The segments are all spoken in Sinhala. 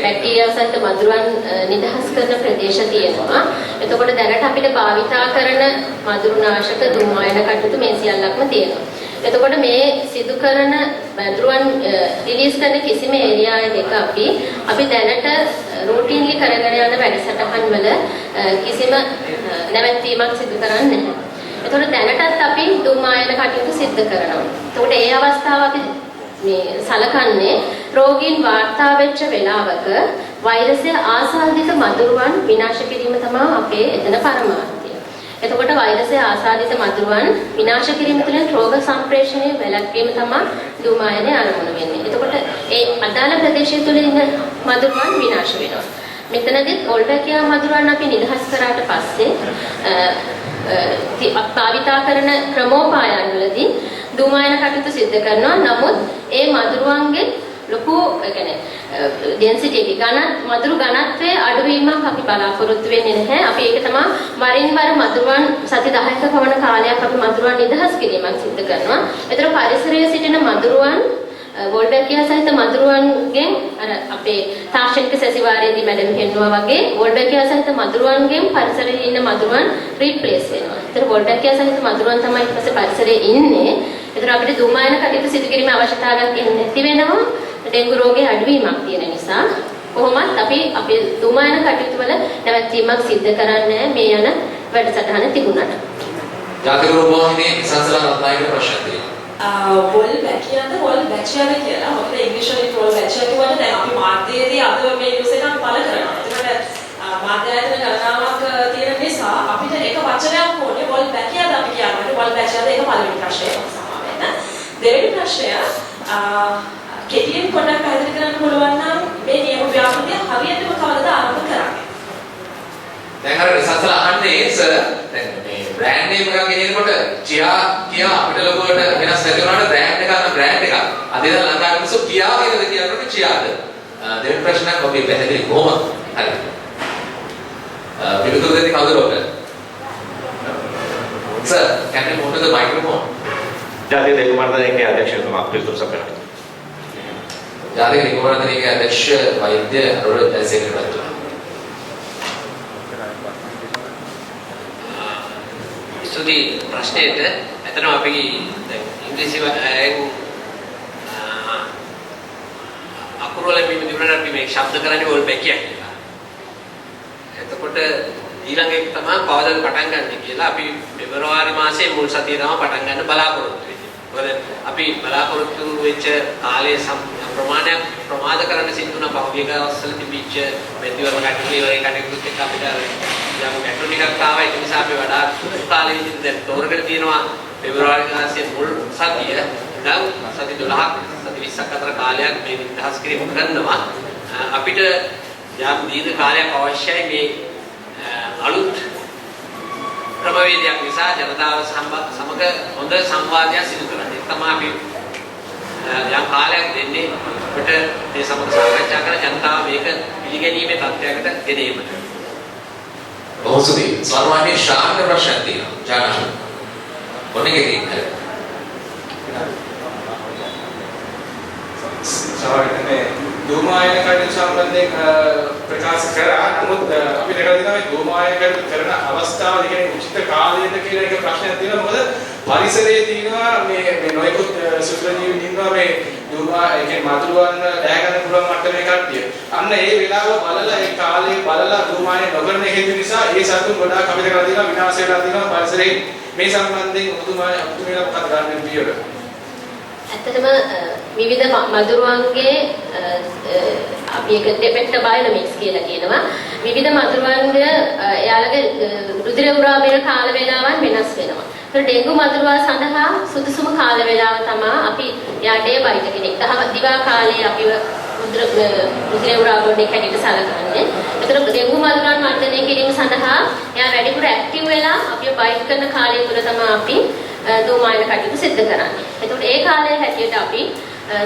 බැක්ටීරියා සහිත මදුරුවන් නිදහස් කරන ප්‍රදේශ තියෙනවා. එතකොට දැනට අපිට භාවිතා කරන මදුරුනාශක දුම්මායන කටයුතු මේ සියල්ලක්ම තියෙනවා. එතකොට මේ සිදු කරන මදුරුවන් රිලීස් කරන කිසිම ඒරියා එකක අපි දැනට රූටින්ලි කරගෙන යන වැඩසටහන් වල කිසිම නැවැත්වීමක් සිදු කරන්නේ නැහැ. එතකොට දැනටත් අපි දුම්මායන කටයුතු සිදු කරනවා. එතකොට ඒ අවස්ථාව අපි මේ සලකන්නේ රෝගීන් වාර්තා වෙච්ච වෙලාවක වෛරසය ආසාදිත මදුරුවන් විනාශ කිරීම තමයි අපේ එතන පරමාර්ථය. එතකොට වෛරසය ආසාදිත මදුරුවන් විනාශ කිරීම තුළින් රෝග සම්ප්‍රේෂණය වැළැක්වීම තමයි දුමායනයේ අරමුණ වෙන්නේ. එතකොට ඒ අදාළ ප්‍රදේශය තුළ ඉන්න මදුරුවන් විනාශ වෙනවා. මෙතනදී වොල්බැකියා මදුරුවන් අපි නිදහස් කරාට පස්සේ භාවිතා කරන ක්‍රමෝපායන් වලදී දුමායන කටයුතු සිදු කරනවා. නමුත් ඒ මදුරුවන්ගේ ලොකු ඩෙන්සිටි එක මදුරු ඝනත්වයේ අඩුවීමක් අපි බලාපොරොත්තු වෙන්නේ නැහැ. අපි ඒක තමයි වරින් වර මදුරුවන් සති 10ක පමණ කාලයක් අපි මදුරුවන් නිදහස් කිරීමක් සිදු කරනවා. ඒතර පරිසරයේ සිටින මදුරුවන් වොල්බැකියා සහිත මදුරුවන්ගෙන් අර අපේ තාක්ෂණික සැසිවාරයේදී මැඩම් කියනවා වගේ වොල්බැකියා සහිත මදුරුවන්ගෙන් පරිසරයේ ඉන්න මදුරුවන් රීප්ලේස් වෙනවා. ඒතර වොල්බැකියා සහිත මදුරුවන් තමයි ඊට පස්සේ පරිසරයේ ඉන්නේ. ඒතර අපිට දුමායන කටයුතු සිදු කිරීමේ අවශ්‍යතාවයක් නැති වෙනවා. ඩෙන්ගු රෝගයේ අඩුවීමක් තියෙන නිසා කොහොමත් අපි අපේ දුමායන කටයුතු වල නැවැත්වීමක් සිදු කරන්නේ මේ යන වැඩසටහන තිබුණාට. ජාතික රෝගවාහිනියේ සංසලා රත්නායක ප්‍රශ්න තියෙනවා. Wolbachia කියලා මොකද ඉංග්‍රීසි වලින් Wolbachia කියවට දැන් අපි මාධ්‍යයේදී අද මේ නිවුස් එක අපි පළ කරනවා. ඒකට මාධ්‍ය ආයතන ගණනාවක් තියෙන නිසා අපිට එක වචනයක් ඕනේ Wolbachia අපි කියනවා. Wolbachia එක පළවෙනි ප්‍රශ්නය සමාවෙන්න. දෙවෙනි ප්‍රශ්නය කෙටියෙන් පොඩ්ඩක් පැහැදිලි කරන්න පුළුවන් නම් මේ නියම ව්‍යාපෘතිය හරියටම කවදද ආරම්භ කරන්නේ? දැන් අර සංසලා අහන්නේ සර් දැන් මේ බ්‍රෑන්ඩ් නේම් එකක් ගෙනියනකොට කියා අපිට ලොකුවට වෙනස් නැති වුණාට බ්‍රෑන්ඩ් එක අර බ්‍රෑන්ඩ් එකක්. අද ඉතින් ලංකාවේ මිනිස්සු කියා කියලාද කියනකොට කියාද. දෙවෙනි ප්‍රශ්නයක් ඔබේ පැහැදිලි කොහොමද? හරි. පිළිතුරු දෙන්නේ කවුද ඔබට? Sir, can you move to the microphone? ජාතික දේශ මණ්ඩලයේ අධ්‍යක්ෂතුමා පිළිතුරු සපයනවා. ජාතික නිගමනයේ අධ්‍යක්ෂ වෛද්‍ය අරුණ ජයසේකර මහත්මයා. ස්තුති ප්‍රශ්නෙට එතන අපි ඉංග්‍රීසි අකුරු වල විවරණ අපි මේ ශබ්ද කරන්නේ Wolbachia කියලා. එතකොට ඊළඟ එක තමයි කවදාද පටන් ගන්න කියලා අපි පෙබරවාරි මාසයේ මුල් සතියේ තමයි පටන් ගන්න බලාපොරොත්තු වෙන්නේ. මොකද අපි බලාපොරොත්තු වෙච්ච කාලයේ ප්‍රමාණයක් ප්‍රමාද කරන්න සිදුන පහුගිය දවස්වල තිබිච්ච මෙතිවර කටයුතු වගේ කටයුතු එක්ක අපිට යම් ගැටලු ටිකක් ආවා. ඒ නිසා අපි වඩා සුළු කාලෙකින් දැන් තෝරගෙන තියෙනවා පෙබරවාරි මාසයේ මුල් සතිය නම් සති 12ක් සති 20ක් අතර කාලයක් මේ නිදහස් කිරීම කරනවා. අපිට යම් දීර්ඝ කාලයක් අවශ්‍යයි මේ අලුත් ක්‍රමවේදයක් නිසා ජනතාව සමග හොඳ සංවාදයක් සිදු කරන්න. ඒක තමයි අපි යම් කාලයක් දෙන්නේ අපිට මේ සමග සාකච්ඡා කරලා ජනතාව මේක පිළිගැනීමේ තත්ත්වයකට ගෙනීමට. බොහොම ස්තුතියි. සර්වඥ ශාන්ත ප්‍රශ්න තියෙනවා. ජානක. මොන්නේ කියන්නේ? සමහරවිට දුමායන කටයුතු සම්බන්ධයෙන් ප්‍රකාශ කරා. නමුත් අපි දෙකලා දිනවා මේ දුමායන කටයුතු කරන අවස්ථාව කියන්නේ උචිත කාලයද කියලා එක ප්‍රශ්නයක් තියෙනවා. මොකද පරිසරයේ තියෙනවා මේ නොයෙකුත් සුත්‍රජීවීන් ඉන්නවා මේ දුමා ඒ කියන්නේ මතුරුවන් දැය ගන්න පුළුවන් මට්ටමේ කට්ටිය. අන්න ඒ වෙලාව බලලා ඒ කාලේ බලලා දුමායන නොකරන හේතු නිසා ඒ සතුන් ගොඩාක් අපිට කරලා තියෙනවා විනාශ වෙලා තියෙනවා පරිසරයේ. මේ සම්බන්ධයෙන් ඔබතුමීලා මොකක්ද ගන්න පියවර? ඇත්තටම විවිධ මදුරුවන්ගේ අපි ඒක ඩෙපෙක්ටර් බයොමික්ස් කියලා කියනවා. විවිධ මදුරුවන්ගේ එයාලගේ රුධිර උරාමයේ කාල වේලාවන් වෙනස් වෙනවා. ඒතර ඩෙන්ගු මදුරුවා සඳහා සුදුසුම කාල වේලාව තමයි අපි යා ඩේ බයිට් කෙනෙක්. දිවා කාලේ අපිව රුධිර උරාමයේ කැඩිට සලකන්නේ. ඒතර ඩෙන්ගු මදුරුවන් මර්ධනය කිරීම සඳහා එයා වැඩිපුර ඇක්ටිව් වෙලා අපිව බයිට් කරන කාලය තුල තමයි අපි දුමායන කටයුතු සිදු කරන්නේ. එතකොට ඒ කාලයේ හැටියට අපි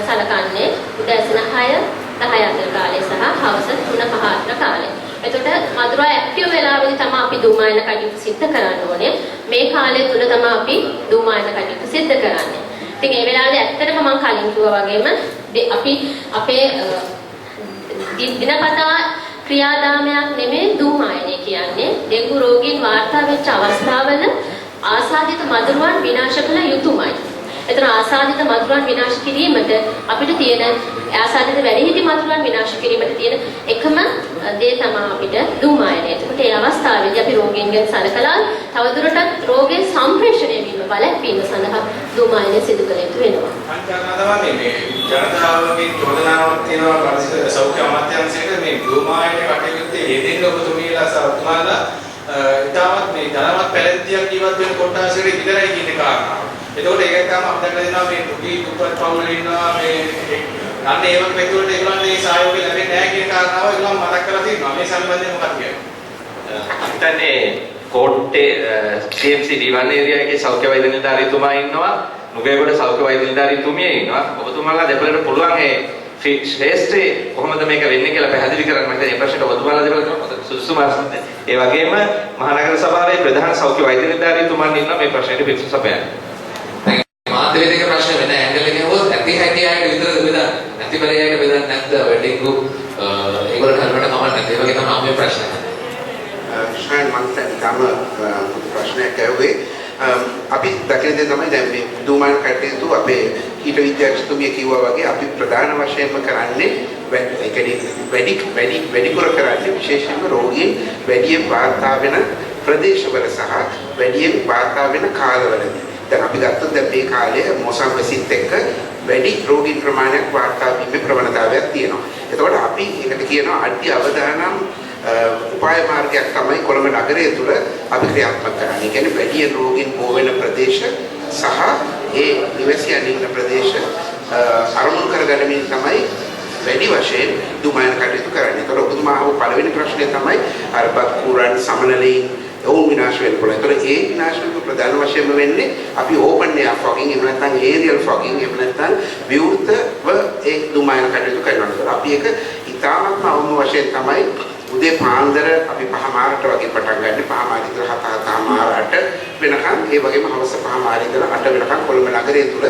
සලකන්නේ උදෑසන 6-10 අතර කාලය සහ හවස 3-5 අතර කාලය. එතකොට මදුරුවා ඇක්ටිව් වෙලාවෙදි තමයි අපි දුමායන කටයුතු සිදු කරන්න ඕනේ. මේ කාලය තුල තමයි අපි දුමායන කටයුතු සිදු කරන්නේ. ඉතින් ඒ වෙලාවේ ඇත්තටම මම කලින් කිව්වා වගේම අපි අපේ දිනපතා ක්‍රියාදාමයක් නෙමෙයි ධූමායනය කියන්නේ. ඩෙන්ගු රෝගීන් වාර්තා වෙච්ච අවස්ථාවල ආසාදිත මදුරුවන් විනාශ කළ යුතුමයි. එතන ආසාදිත මදුරුවන් විනාශ කිරීමට අපිට තියෙන ආසාදිත වැඩිහිටි මදුරුවන් විනාශ කිරීමට තියෙන එකම දේ තමයි අපිට ධූමායනය. එතකොට ඒ අවස්ථාවේදී අපි රෝගීන්ගෙන් සලකලා තවදුරටත් රෝගයේ සම්ප්‍රේෂණය වීම බලපෑම සඳහා ධූමායනය සිදු කළ යුතු වෙනවා. අන්තරාදවා මේ ජනතාවගේ චෝදනාවක් තියෙනවා පරිසර සෞඛ්‍ය අමාත්‍යාංශයට මේ ධූමායනය කටයුත්තේ යෙදෙන්න ඔබතුමීලා සතුමාලා ඉතාමත් මේ ධනවත් පැලැන්තියක් ජීවත් වෙන කොටසට විතරයි කියන කාරණාව. එතකොට ඒක තමයි අපිට දෙනවා මේ දුකී දුප්පත් පවුල ඉන්නවා මේ අන්න ඒ වගේ පැතිවලට ඒගොල්ලන්ගේ සහයෝගය ලැබෙන්නේ නැහැ කියන කාරණාව ඒගොල්ලන් මතක් කරලා තියෙනවා. මේ සම්බන්ධයෙන් මොකක්ද කියන්නේ? හිතන්නේ කෝට්ටේ CMC D1 ඒරියා එකේ සෞඛ්‍ය වෛද්‍ය නිලධාරීතුමා ඉන්නවා. නුගේගොඩ සෞඛ්‍ය වෛද්‍ය නිලධාරීතුමිය ඉන්නවා. ඔබතුමාලා දෙපළට පුළුවන් ඒ ශ්‍රේෂ්ඨේ කොහොමද මේක වෙන්නේ කියලා පැහැදිලි කරන්න. මම මේ ප්‍රශ්නට ඔබතුමාලා දෙපළට සුදුසු මාසුත්. ඒ වගේම මහනගර සභාවේ ප්‍රධාන සෞඛ්‍ය වෛද්‍ය නිලධාරීතුමන් ඉන්නවා මේ ප්‍රශ්නෙට පිළිතුරු සපයන්න. මාධ්‍යවේදික ප්‍රශ්න වෙන ඇන්ගල් එකේ හොත් ඇති හැටි අයට විතරද බෙදන්නේ? නැති පරියයට බෙදන්නේ නැද්ද? ඩෙන්ගු ඒගොල්ලන්ට හරියට කමක් නැද්ද? ඒ වගේ තමයි මේ ප්‍රශ්න. ශ්‍රේන් මන්තන් තම ප්‍රශ්නයක් ඇහුවේ. අපි දකින දේ තමයි දැන් මේ දුමාන කටයුතු අපේ කීට විද්‍යාඥතුමිය කිව්වා වගේ අපි ප්‍රධාන වශයෙන්ම කරන්නේ වැඩිපුර කරන්නේ විශේෂයෙන්ම රෝගීන් වැඩියෙන් වාර්තා වෙන ප්‍රදේශවල සහ වැඩියෙන් වාර්තා වෙන කාලවලදී. දැන් අපි ගත්තොත් දැන් මේ කාලයේ මොසම් වැසිත් එක්ක වැඩි රෝගීන් ප්‍රමාණයක් වාර්තා වීමේ ප්‍රවණතාවයක් තියෙනවා. එතකොට අපි ඒකට කියනවා අඩි අවදානම් උපාය මාර්ගයක් තමයි කොළඹ නගරය තුළ අපි ක්‍රියාත්මක කරන්නේ. ඒ කියන්නේ වැඩි රෝගීන් බෝ වෙන ප්‍රදේශ සහ ඒ නිවැසියන් ඉන්න ප්‍රදේශ අරමුණු කරගැනීමෙන් තමයි වැඩි වශයෙන් දුමායන කටයුතු කරන්නේ. ඒතකොට ඔබතුමා අහපු පළවෙනි ප්‍රශ්නය තමයි අර බක්කුරන් සමනලීන් ඔවුන් විනාශ වෙන්න පුළුවන්. ඒතකොට ඒ විනාශ වීම ප්‍රධාන වශයෙන්ම වෙන්නේ අපි ඕපන් එයාර් ෆොගින් එහෙම නැත්නම් ඒරියල් ෆොගින් එහෙම නැත්නම් විවෘතව ඒ දුමායන කටයුතු කරනවා. ඒතකොට අපි ඒක ඉතාමත්ම අවම වශයෙන් තමයි උදේ පාන්දර අපි 5:00ට වගේ පටන් ගන්න 5:00 ඉඳලා 7:00 වෙනකන් ඒ වගේම හවස 5:00 ඉඳලා 8 වෙනකන් කොළඹ නගරය තුල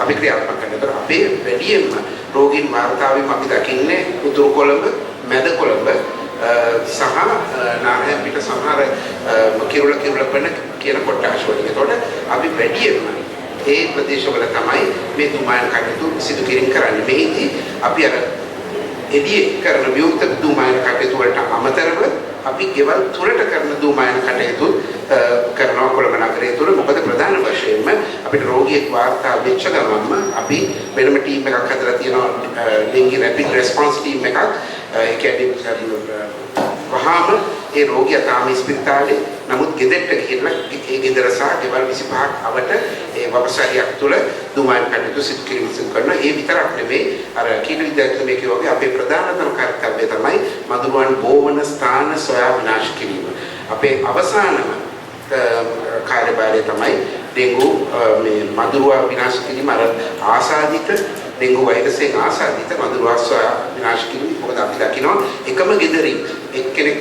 අපි ක්‍රියාත්මක කරනවා. අපේ වැඩියෙන්ම රෝගීන් වාර්තාවෙම අපි දකින්නේ උතුරු කොළඹ, මැද කොළඹ සහ නාරයන් පිට සමහර කිරුළ පෙන කියන කොටස් වලින්. ඒතකොට අපි වැඩියෙන්ම ඒ ප්‍රදේශවල තමයි මේ දුමායන කටයුතු සිදු කිරීම කරන්නේ. මේදී අපි අර එදී කරන විවෘත දුමායන කටයුතු වලට අමතරව අපි ගෙවල් තුලට කරන දුමායන කටයුතු කරනවා කොළඹ නගරය තුල. මොකද ප්‍රධාන වශයෙන්ම අපිට රෝගියෙක් වාර්තා වෙච්ච ගමන්ම අපි වෙනම ටීම් එකක් හදලා තියෙනවා, ඩෙන්ගි රැපිඩ් රෙස්පොන්ස් ටීම් එකක්. ඒ කියන්නේ වහාම ඒ රෝගියා තාම ස්පිරිතාලේ නමුත් ගෙදරට ගිහිල්ලා ඒ ගෙදර සහ ගෙවල් 25ක් අවට ඒ වපසරියක් තුල දුමායන කටයුතු සිදු කිරීම සිදු කරනවා. ඒ විතරක් නෙවෙයි අර කීට විද්‍යාඥයෙක් වගේ අපේ ප්‍රධානතම කාර්යය තමයි මදුරුවන් බෝවන ස්ථාන සොයා විනාශ කිරීම. අපේ අවසානම කාර්යභාරය තමයි ඩෙන්ගු මේ මදුරුවා විනාශ කිරීම. අර ආසාදිත ඩෙන්ගු වෛරසයෙන් ආසාදිත මදුරුවා සොයා විනාශ කිරීම. මොකද අපි දකිනවා එකම ගෙදරින් එක්කෙනෙක්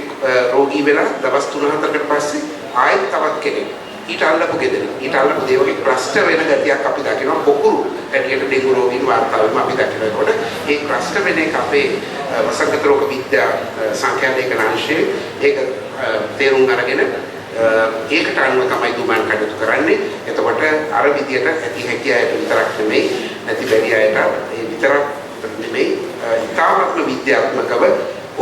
රෝගී වෙලා දවස් 3-4කට පස්සේ ආයෙත් තවත් කෙනෙක් ඊට අල්ලපු ගෙදරින් ඊට අල්ලපු දේ වගේ ක්ලස්ටර් වෙන ගතියක් අපි දකිනවා. පොකුරු ඇටියට ඩෙන්ගු රෝගීන් වාර්තාවෙම අපි දකිනවා. ඒකට ඒ ක්ලස්ටර් වෙන එක අපේ වසංගත රෝග විද්‍යා සංඛ්‍යාලේඛන අංශයේ ඒක තේරුම් අරගෙන ඒකට අනුව තමයි දුමායන කටයුතු කරන්නේ. එතකොට අර විදියට ඇති හැකි අයට විතරක් නෙමෙයි නැති බැරි අයට ඒ විතරක් නෙමෙයි ඉතාමත්ම විද්‍යාත්මකව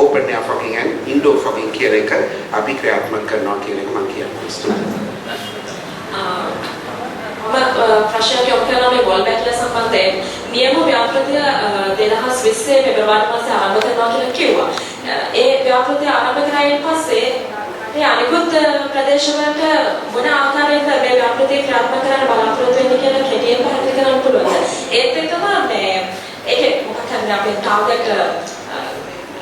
open air fogging and indoor fogging කියලා එක අපි ක්‍රියාත්මක කරනවා කියන එක මම කියනවා. ප්‍රශ්නයක් යොමු කරනවා මේ Wolbachia සම්බන්ධයෙන්. නියම ව්‍යාපෘතිය 2020 පෙබරවාරි මාසයේ ආරම්භ කරනවා කියලා කිව්වා. ඒ ව්‍යාපෘතිය ආරම්භ කරායින් පස්සේ ඒ අනිකුත් ප්‍රදේශවලට මොන ආකාරයකට මේ ව්‍යාපෘතිය ක්‍රියාත්මක කරන්න බලාපොරොත්තු වෙන්නේ කියලා කෙටියෙන් පැහැදිලි කරන්න පුළුවන්ද? ඒත් එක්කම මේ ඒකේ මොකක්ද අපේ ටාගට්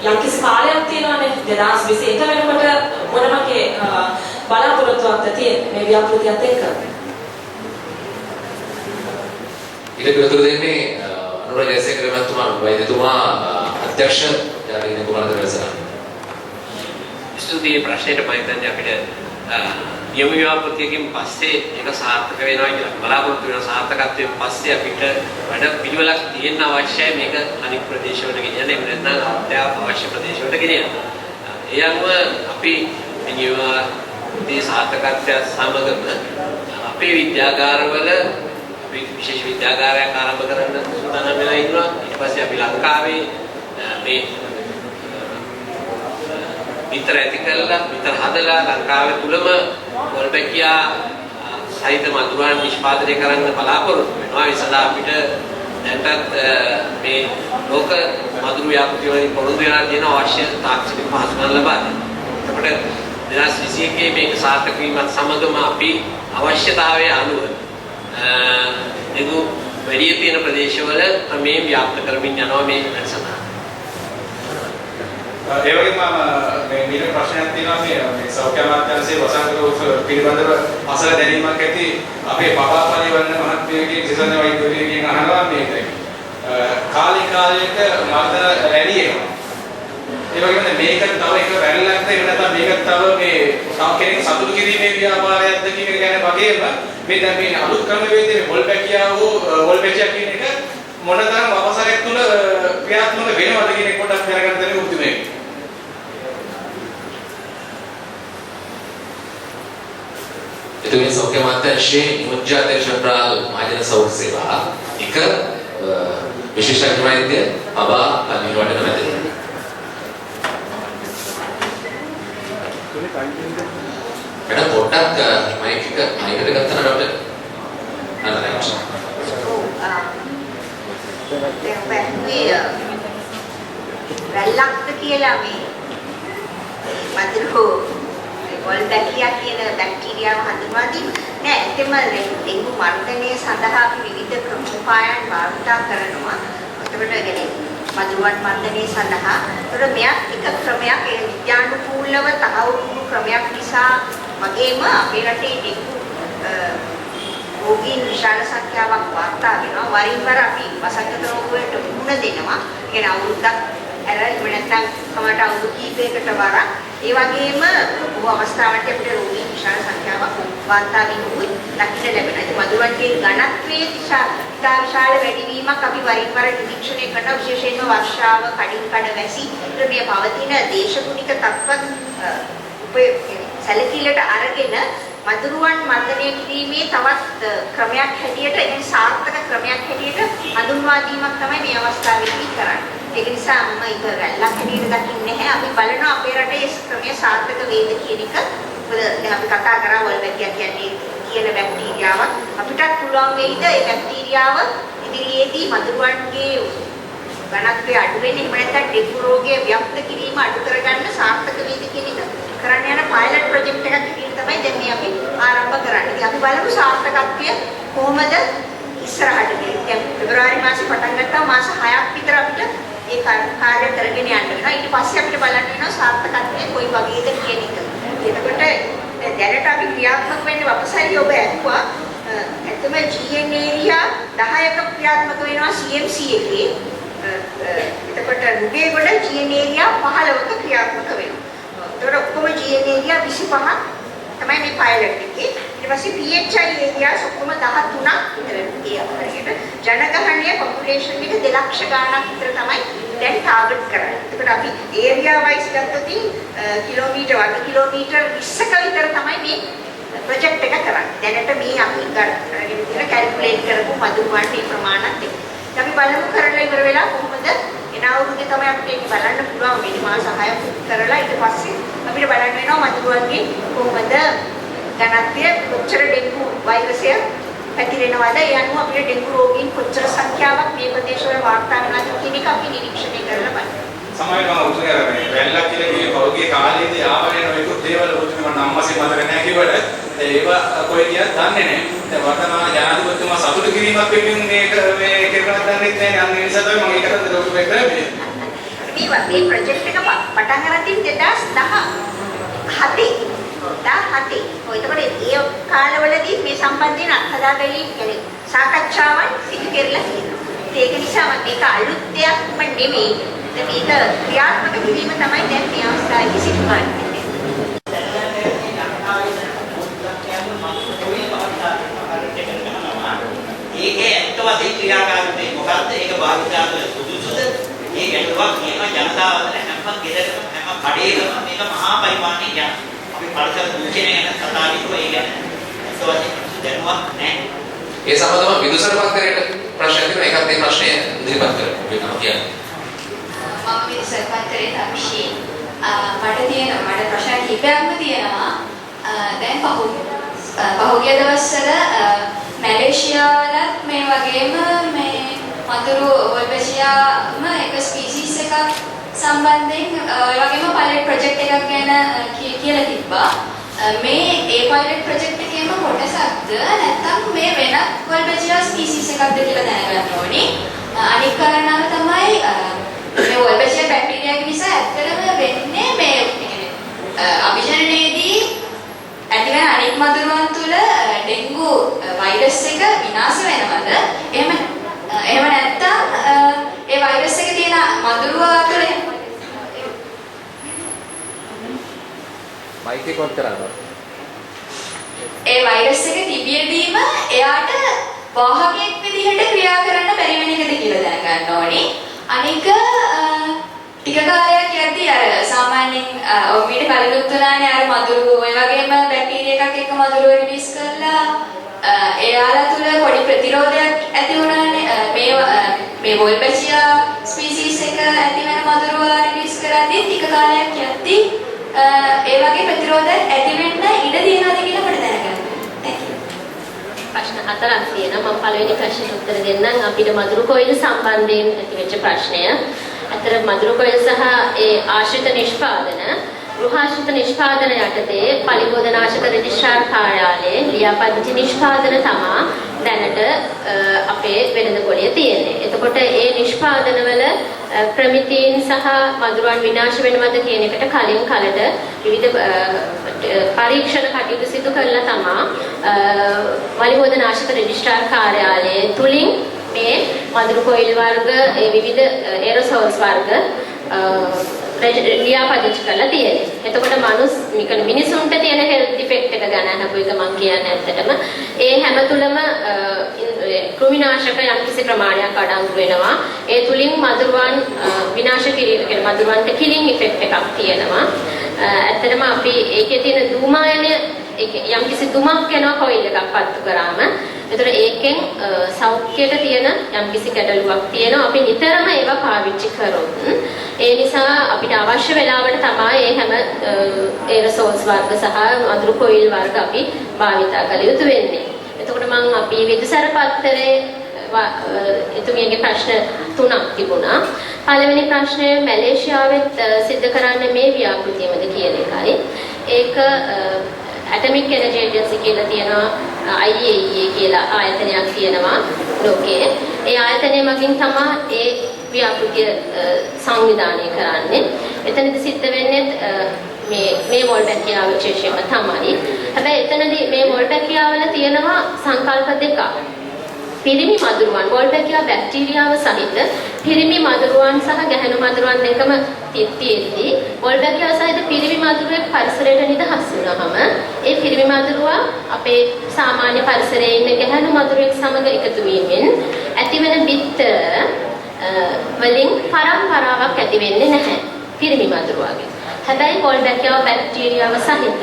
යම්කිසි කාලයක් තියෙනවානේ 2020 එක වෙනකොට මොන වගේ බලාපොරොත්තුවක්ද තියෙන්නේ මේ ව්‍යාපෘතියත් එක්ක? ඊට පිළිතුරු දෙන්නේ අනුර ජයසේකර මහත්මයා වෛද්‍යතුමා අධ්‍යක්ෂ ජාතික කුමාරද වැඩසටහන. ස්තුතියි ප්‍රශ්නෙට මම හිතන්නේ අපිට නියම ව්‍යාපෘතියකින් පස්සේ ඒක සාර්ථක වෙනවා කියලා බලාපොරොත්තු වෙන සාර්ථකත්වයෙන් පස්සේ අපිට වැඩ පිළිවෙලක් තියෙන්න අවශ්‍යයි මේක අනිත් ප්‍රදේශවලට ගෙනියන්න. එහෙම නැත්නම් අවශ්‍ය ප්‍රදේශවලට ගෙනියන්න. ඒ අනුව අපි මේ සාර්ථකත්වය සමගම අපේ විද්‍යාගාරවල අපි විශේෂ විද්‍යාගාරයක් ආරම්භ කරන්න සූදානම් වෙලා ඉන්නවා. ඊට පස්සේ අපි ලංකාවේ මේ විතර ඇති කරලා විතර හදලා ලංකාවේ තුලම Wolbachia සහිත මధుරයන් නිෂ්පාදනය කරන්න බලාපොරොත්තු වෙනවා. ඒ සඳහා අපිට දැන්ටත් මේ ලෝක මధుර ව්‍යාපෘති වලින් පොරොන්දු වෙලා තියෙන අවශ්‍ය තාක්ෂණික පහසුකම් ලබා දෙනවා. එතකොට 2021 මේක සාර්ථක වීමත් සමගම අපි අවශ්‍යතාවය අනුව dengue වැඩි තියෙන ප්‍රදේශවල මේ ව්‍යාප්ත කරමින් යනවා මේ වැඩසටහන. ඒ වගේම මේ මීට ප්‍රශ්නයක් තියෙනවා මේ සෞඛ්‍ය අමාත්‍යාංශයේ වසංගත රෝග පිළිබඳව අසල දැනීමක් ඇති අපේ පබාපලි වන්න මහත්මියගේ විශේෂඥ වෛද්‍යවරියකින් අහනවා මේක කාලයට මර්ධන රැලි එනවා. ඒ වගේම මේක තව එක රැල්ලක්ද එහෙම නැත්නම් මේක තව මේ තව කෙනෙක් සතුටු කිරීමේ ව්‍යාපාරයක්ද කියන එක ගැන වගේම මේ දැන් මේ අලුත් ක්‍රමවේදයේ Wolbachia Wolbachia කියන එක මොනතරම් අවසරයක් තුල ක්‍රියාත්මක වෙනවද කියන එක පොඩ්ඩක් දැනගන්න දෙන්න උතුමේ. එතුමිය සෞඛ්‍ය අමාත්‍යාංශයේ නියෝජ්‍ය අධ්‍යක්ෂ ජනරාල් මහජන සෞඛ්‍ය සේවා එක විශේෂඥ වෛද්‍ය අබා අනිවාර්යයෙන්ම මැදින්. මට පොඩ්ඩක් මයික් එක මයිකට ගත්තා නේද? අනලයිස්. වැල්ලක්ද කියලා මේ මధుරෝ Wolbachia කියන බැක්ටීරියාව හඳුන්වා දීම නෑ. එතෙම dengue මර්ධනය සඳහා අපි විවිධ ක්‍රමෝපායන් භාවිත කරනවා. එතකොට කියන්නේ මధుරවන් මර්ධනය සඳහා. ඒතර මෙයක් එක ක්‍රමයක් ඒ විද්‍යානුකූලව තහවුරු ක්‍රමයක් නිසා වගේම අපේ රටේ dengue රෝගීන් විශාල සංඛ්‍යාවක් වාර්තා වෙනවා. වරින් වර අපි වසංගත රෝග වලට මුහුණ දෙනවා. ඒ කියන්නේ අවුරුද්දක් ඇරෙන්න නැත්නම් කමට අවුරුදු කීපයකට වරක්. ඒ වගේම බොහෝ අවස්ථාවලදී අපිට රෝගීන් විශාල සංඛ්‍යාවක් වාර්තා වෙනුත් දකින්න ලැබෙනවා. මధుරන්ගේ ඝනත්වයේ විශාල වැඩිවීමක් අපි වරින් වර නිරීක්ෂණය කරන විශේෂයෙන්ම වර්ෂාව, කඩින් කඩ වැසි මේ පවතින දේශගුණික තත්ත්වත් සැලකිල්ලට අරගෙන මధుරවන් මර්ධනය කිරීමේ තවත් ක්‍රමයක් හැටියට ඒ සාර්ථක ක්‍රමයක් හැටියට හඳුන්වා දීමක් තමයි මේ අවස්ථාවේදී කරන්නේ. ඒක නිසා මම ඒක රැල්ලක් හැටියට දකින්නේ නැහැ. අපි බලනවා අපේ රටේ ක්‍රමය සාර්ථක වේද කියන එක. මොකද දැන් අපි කතා කරා Wolbachia කියන්නේ කියන බැක්ටීරියාවක්. අපිටත් පුළුවන් වෙයිද ඒ බැක්ටීරියාව ඉදිරියේදී මధుරවන්ගේ ඝනත්වය අඩු වෙන්නේ එහෙම නැත්නම් dengue රෝගය ව්‍යාප්ත කිරීම අඩු කරගන්න සාර්ථක වේද කියන එක. කරන්න යන පයිලට් ප්‍රොජෙක්ට් එකක් විදිහට තමයි දැන් මේ අපි ආරම්භ කරන්නේ. ඉතින් අපි බලමු සාර්ථකත්වය කොහොමද ඉස්සරහට ගියේ. දැන් පෙබරවාරි මාසේ පටන් ගත්තා මාස 6ක් විතර අපිට ඒ කාර්ය කරගෙන යන්න වෙනවා. ඊට පස්සේ අපිට බලන්න වෙනවා සාර්ථකත්වය කොයි වගේද කියන එක. එතකොට දැනට අපි ක්‍රියාත්මක වෙන්නේ වපසරිය ඔබ ඇහුවා. එතම GN area 10ක ක්‍රියාත්මක වෙනවා CMC එකේ. එතකොට නුගේගොඩ GN area 15ක ක්‍රියාත්මක වෙනවා. ඒතකොට ඔක්කොම GN area 25ක් තමයි මේ පයිලට් එකේ. ඊට පස්සේ PHI areas ඔක්කොම 13ක් විතර ඒ අපරකට ජනගහනය පොපුලේෂන් එක 2 ලක්ෂ ගණනක් විතර තමයි දැන් ටාගට් කරන්නේ. ඒකට අපි ඒරියා වයිස් ගත්තොත් කිලෝමීටර් වර්ග කිලෝමීටර් 20ක විතර තමයි මේ ප්‍රොජෙක්ට් එක කරන්නේ. දැනට මේ අපි කරගෙන තියෙන කැල්කියුලේට් කරපු මధుරවන්ගේ ප්‍රමාණත් එක්ක. අපි බලමු කරලා ඉවර වෙලා කොහොමද එන අවුරුද්දේ තමයි අපිට ඒක බලන්න පුළුවන් වෙන්නේ. මාස 6ක් කරලා ඊට පස්සේ අපිට බලන්න වෙනවා මధుරවන්ගේ කොහොමද ඝනත්වය කොච්චර dengue වෛරසය පැතිරෙනවද ඒ අනුව අපිට dengue රෝගීන් කොච්චර සංඛ්‍යාවක් මේ ප්‍රදේශවල වාර්තා වෙනවද කියන එක අපි නිරීක්ෂණය කරලා බලමු. සමහරවිට මම උත්සාහ කරන්නේ වැල්ලක් කියලා කියේ පෞද්ගලික කාලයේදී ආවනේ නොයෙකුත් දේවල් උතුම් මම නම් වශයෙන් මතක නැහැ කිව්වට ඒව කොයි කියත් දන්නේ නැහැ. දැන් වර්තමාන ජනාධිපතිතුමා සතුටු කිරීමක් වෙනුවෙන් මේක මේ කරනවා දන්නේ නැහැ. අන්න ඒ නිසා තමයි මම ඒකටත් ડોක්ටර් කරන්නේ. මේ ප්‍රොජෙක්ට් එක පටන් ගන්න තියෙන්නේ 2017. එතකොට ඒ කාලවලදී මේ සම්බන්ධයෙන් අත්හදා බැලීම් කියන්නේ සාකච්ඡාවන් සිදු කරලා තියෙනවා. ඒක නිසා මේක අලුත් දෙයක්ම නෙමෙයි. මේක ක්‍රියාත්මක කිරීම තමයි දැන් මේ අවස්ථාවේදී සිදු කරන්නේ. ක්‍රියාකාරීත්වය මොකක්ද? ඒක භාවිතා කළ සුදුසුද? මේ ගැටලුවක් කියනවා ජනතාව අතර හැම ගෙදරකම හැම කඩේකම මේක මහා පරිමාණයෙන් යනවා. අපි පරිසර දූෂණය ගැන කතා කරලා ඒ ගැන අසවශ්‍ය දැනුමක් නැහැ. ඒ සම්බන්ධව විදුසර පත්තරේට ප්‍රශ්න තියෙනවා. ඒකත් ඒ ප්‍රශ්නය ඉදිරිපත් කරමු. ඒක තමයි කියන්නේ. මම විදුසර පත්තරේ තක්ෂි මට ප්‍රශ්න කිහිපයක්ම තියෙනවා. දැන් පහුගිය දවස්වල මැලේසියාවලත් මේ වගේම මේ වතුරු වොල්බෙචියාම එක ස්පීසීස් එකක් සම්බන්ධයෙන් ඒ වගේම පයිලට් ප්‍රොජෙක්ට් එකක් ගැන කියලා තිබ්බා. මේ ඒ පයිලට් ප්‍රොජෙක්ට් එකේම කොටසක්ද නැත්නම් මේ වෙනත් වොල්බෙචියා ස්පීසීස් එකක්ද කියලා දැනගන්න ඕනි. අනිත් කාරණාව තමයි මේ වොල්බෙචියා බැක්ටීරියාගේ නිසා ඇත්තටම වෙන්නේ මේ අභිජනනයේදී ඇතිවන අනිත් මදුරුවන් තුළ ඩෙන්ගු වෛරස් එක විනාශ වෙනවද? එහෙම නැත්නම් ඒ වෛරස් එක තියෙන මදුරුවා තුළ මයික් එක වත් කරනවා. ඒ වෛරස් එක තිබියදීම එයාට වාහකයක් විදිහට ක්‍රියා කරන්න බැරි වෙන එකද කියලා දැනගන්න ඕනි. අනික ටික කාලයක් යද්දී අර සාමාන්‍යයෙන් මීට කලිනුත් උනානේ අර මදුරු ඔය වගේම බැක්ටීරියා එකක් එක්ක මදුරුව රිලීස් කරලා එයාලා තුල පොඩි ප්‍රතිරෝධයක් ඇති වුණානේ. මේ වොල්බැචියා ස්පීසීස් එක ඇති වෙන මදුරුව රිලීස් කරද්දී ටික කාලයක් යද්දී ඒ වගේ ප්‍රතිරෝධයක් ඇති වෙන්න ඉඩ තියෙනවද කියලා අපිට දැනගන්න. ප්‍රශ්න හතරක් තියෙනවා. මම පළවෙනි ප්‍රශ්නෙට උත්තර දෙන්නම්. අපිට මදුරු කොයිල් සම්බන්ධයෙන් ඇතිවෙච්ච ප්‍රශ්නය. අතර මදුරු කොයිල් සහ ඒ ආශ්‍රිත නිෂ්පාදන ගෘහාශ්‍රිත නිෂ්පාදන යටතේ පලිබෝධනාශක රෙජිස්ට්‍රාර් කාර්යාලයේ ලියාපදිංචි නිෂ්පාදන තමා දැනට අපේ වෙළඳ පොලේ තියෙන්නේ. එතකොට ඒ නිෂ්පාදනවල ප්‍රමිතීන් සහ මදුරුවන් විනාශ වෙනවද කියන එකට කලින් කලට විවිධ පරීක්ෂණ කටයුතු සිදු කරලා තමා පලිබෝධනාශක රෙජිස්ට්‍රාර් කාර්යාලයේ තුලින් මේ මදුරු කොයිල් වර්ග ඒ විවිධ එරෝසෝල්ස් වර්ග ලියාපදිංචි කරලා තියෙන්නේ. එතකොට මිනිසුන්ට තියෙන හෙල්ත් ඉෆෙක්ට් එක ගැන අහපු එක මම කියන්නේ ඇත්තටම ඒ හැම තුලම කෘමිනාශක යම්කිසි ප්‍රමාණයක් අඩංගු වෙනවා. ඒ තුලින් මදුරුවන් විනාශ කිරීම කියන්නේ මදුරුවන්ට කිලින් ඉෆෙක්ට් එකක් තියෙනවා. ඇත්තටම අපි ඒකේ තියෙන ධූමායනය යම්කිසි දුමක් යනවා කොයිල් එකක් පත්තු කරාම. ඒතර ඒකෙන් සෞඛ්‍යයට තියෙන යම්කිසි ගැටලුවක් තියෙනවා. අපි නිතරම ඒවා පාවිච්චි කරොත් ඒ නිසා අපිට අවශ්‍ය වෙලාවට තමයි මේ හැම එරසෝල්ස් වර්ග සහ මදුරු කොයිල් වර්ග අපි භාවිතා කළ යුතු වෙන්නේ. එතකොට මම අපි විදුසර පත්තරේ එතුමියගේ ප්‍රශ්න තුනක් තිබුණා. පළවෙනි ප්‍රශ්නය මැලේසියාවෙත් සිද්ධ කරන්නේ මේ ව්‍යාපෘතියමද කියන එකයි. ඒක ඇටොමික් එනර්ජි ඒජන්සි කියලා තියෙනවා IAEA කියලා ආයතනයක් තියෙනවා ලෝකයේ. ඒ ආයතනය මගින් තමයි ඒ ව්‍යාපෘතිය සංවිධානය කරන්නේ. එතනදි සිද්ධ වෙන්නේ මේ වොල්බැකියාව විශේෂයෙන්ම තමයි. හැබැයි එතනදී මේ වොල්බැකියාවල තියෙනවා සංකල්ප දෙකක්. පිරිමි මදුරුවන් වොල්බැකියා බැක්ටීරියාව සහිත පිරිමි මදුරුවන් සහ ගැහැණු මදුරුවන් දෙකම තියෙද්දී වොල්බැකියා සහිත පිරිමි මදුරුවෙක් පරිසරයට නිදහස් වුණාම ඒ පිරිමි මදුරුවා අපේ සාමාන්‍ය පරිසරයේ ඉන්න ගැහැණු මදුරුවෙක් සමග එකතු වීමෙන් ඇතිවන බිත්තර වලින් පරම්පරාවක් ඇති වෙන්නේ නැහැ පිරිමි මදුරුවාගේ. හැබැයි වොල්බැකියා බැක්ටීරියාව සහිත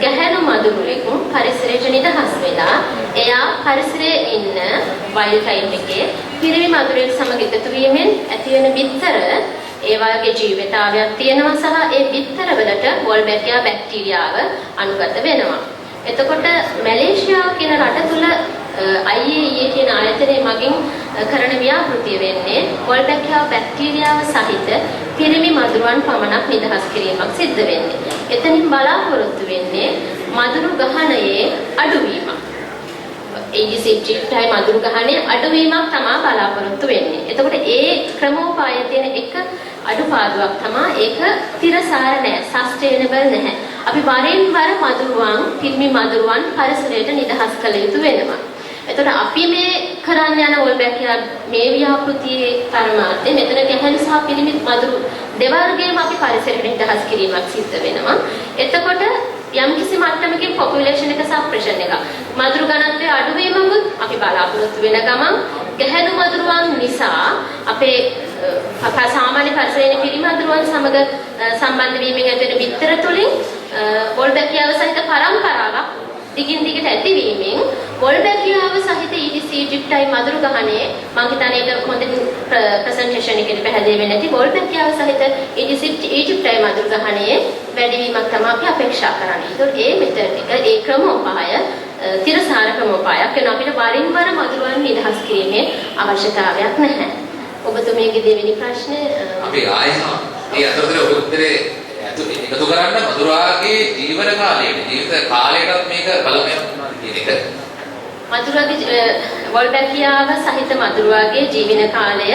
ගැහැණු මදුරුවෙක් පරිසරයට නිදහස් වෙලා එයා පරිසරයේ ඉන්න වයිල්ඩ් ටයිප් එකේ පිරිමි මදුරුවෙක් සමග එකතු වීමෙන් ඇතිවන බිත්තර ඒ වගේ ජීවිතාවයක් තියෙනවා සහ ඒ බිත්තර වලට වොල්බැකියා බැක්ටීරියාව අනුගත වෙනවා. එතකොට මැලේසියාව කියන රට තුල IAEA කියන ආයතනය මගින් කරන ව්‍යාපෘතිය වෙන්නේ වොල්බැකියා බැක්ටීරියාව සහිත පිරිමි මදුරුවන් පමණක් නිදහස් කිරීමක් සිද්ධ වෙන්නේ. එතනින් බලාපොරොත්තු වෙන්නේ මදුරු ගහනයේ අඩුවීමක්. ඒජිසිප්ටයි මදුරු ගහනයේ අඩුවීමක් තමයි බලාපොරොත්තු වෙන්නේ. එතකොට ඒ ක්‍රමෝපායේ තියෙන එක අඩුපාඩුවක් තමයි ඒක තිරසාර නැහැ, සස්ටේනබල් නැහැ. අපි වරින් වර මදුරුවන්, පිරිමි මදුරුවන් පරිසරයට නිදහස් කළ යුතු වෙනවා. එතකොට අපි මේ කරන්න යන වොල්බැකියා මේ ව්‍යාපෘතියේ පරමාර්ථය මෙතන ගැහැණු සහ පිරිමි මදුරු දෙවර්ගයේම අපි පරිසරයට නිදහස් කිරීමක් සිද්ධ වෙනවා. එතකොට යම්කිසි මට්ටමකින් පොපියුලේෂන් එක සප්‍රෙෂන් එක මදුරු ගණන්ත්වයේ අඩුවීමකුත් අපි බලාපොරොත්තු වෙන ගමන් ගැහැණු මදුරුවන් නිසා අපේ සාමාන්‍ය පරිසරයේ පිරිමි මදුරුවන් සමග සම්බන්ධ වීමෙන් ඇතිවන බිත්තර තුළින් වොල්බැකියාව සහිත පරම්පරාවක් දිගින් දිගට ඇතිවීමෙන් වොල්බැකියාව සහිත ඊඩිස් ඊජිප්ටයි මදුරු ගහණය මම හිතන්නේ ඒක හොඳින් ප්‍රසන්ටේෂන් එකේ පැහැදිලි වෙන්නේ නැති වොල්බැකියාව සහිත ඊඩිස් ඊජිප්ටයි මදුරු ගහණයේ වැඩිවීමක් තමයි අපි අපේක්ෂා කරන්නේ. ඒතකොට මේ මෙතඩ් එක ඒ ක්‍රමෝපාය තිරසාර ක්‍රමෝපායක් වෙන අපිට වරින් වර මදුරුවන් නිදහස් කිරීමේ අවශ්‍යතාවයක් නැහැ. ඔබතුමියගේ දෙවෙනි ප්‍රශ්නය අපි ආයෙත් ඒ අතරතුර ඔබ උත්තරේ එකතු කරන්න මදුරාගේ ජීවන කාලයට ජීවිත කාලයටත් මේක බලපෑම් කරනවා කියන එක. මදුරුවාගේ වොල්බැකියාව සහිත මදුරුවාගේ ජීවන කාලය